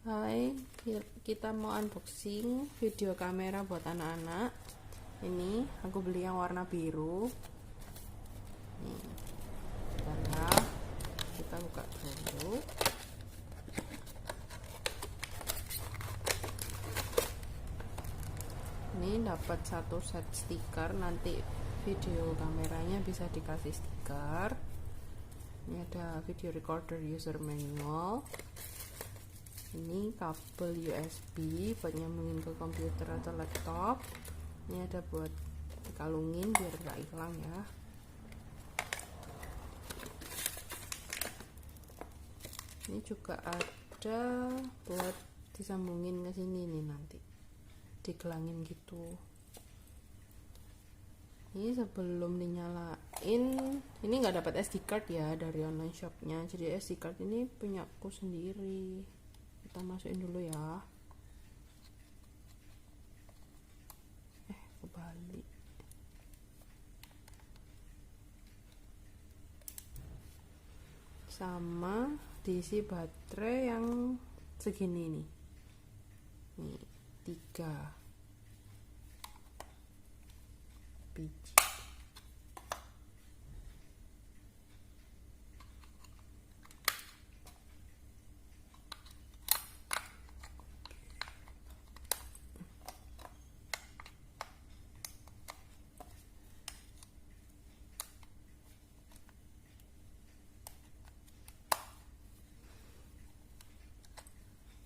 Hai, kita mau unboxing video kamera buat anak-anak. Ini aku beli yang warna biru. Nih, bentar ya, kita buka dulu. Ini dapat satu set stiker, nanti video kameranya bisa dikasih stiker. Ini ada video recorder user manual. Ini kabel USB buat nyambungin ke komputer atau laptop. Ini ada buat dikalungin biar gak hilang ya. Ini juga ada buat disambungin ke sini nih, nanti digelangin gitu. Ini sebelum dinyalain, ini nggak dapat SD card ya dari online shopnya, jadi SD card ini punya aku sendiri. Kita masukin dulu ya. Kebalik. Sama diisi baterai yang segini nih. Nih, 3 biji.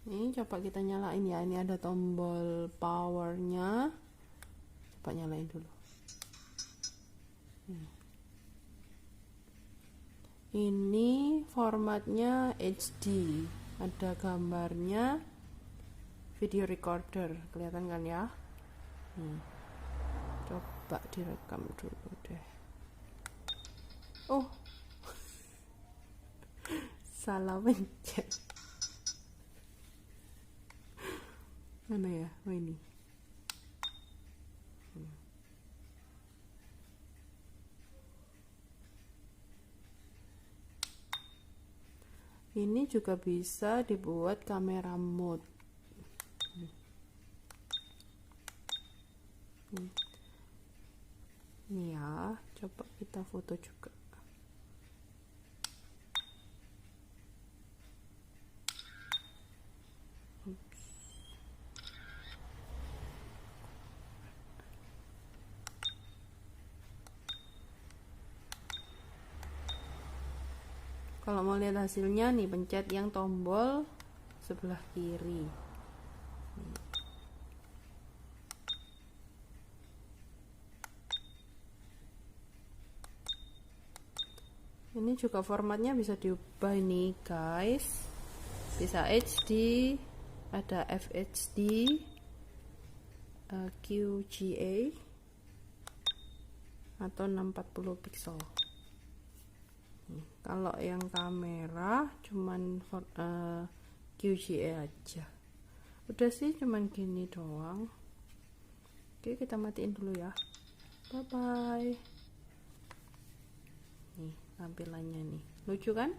Ini coba kita nyalain ya. Ini ada tombol powernya. Coba nyalain dulu. Ini formatnya HD. Ada gambarnya, video recorder. Kelihatan kan ya? Coba direkam dulu deh. Oh, salah pencet. Mana ya? Oh, ini. Ini juga bisa dibuat kamera mode. Ini ya, coba kita foto juga. Kalau mau lihat hasilnya nih, pencet yang tombol sebelah kiri. Ini juga formatnya bisa diubah ini guys. Bisa HD, ada FHD, QGA, atau 640 pixel. Kalau yang kamera cuman QGA aja. Udah sih, cuman gini doang. Oke, kita matiin dulu ya. Bye bye. Nih tampilannya nih, lucu kan?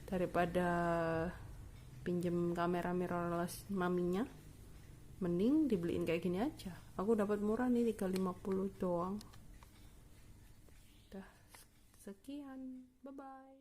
Daripada pinjem kamera mirrorless maminya, mending dibeliin kayak gini aja. Aku dapat murah nih, 350 doang. Sekian, bye bye.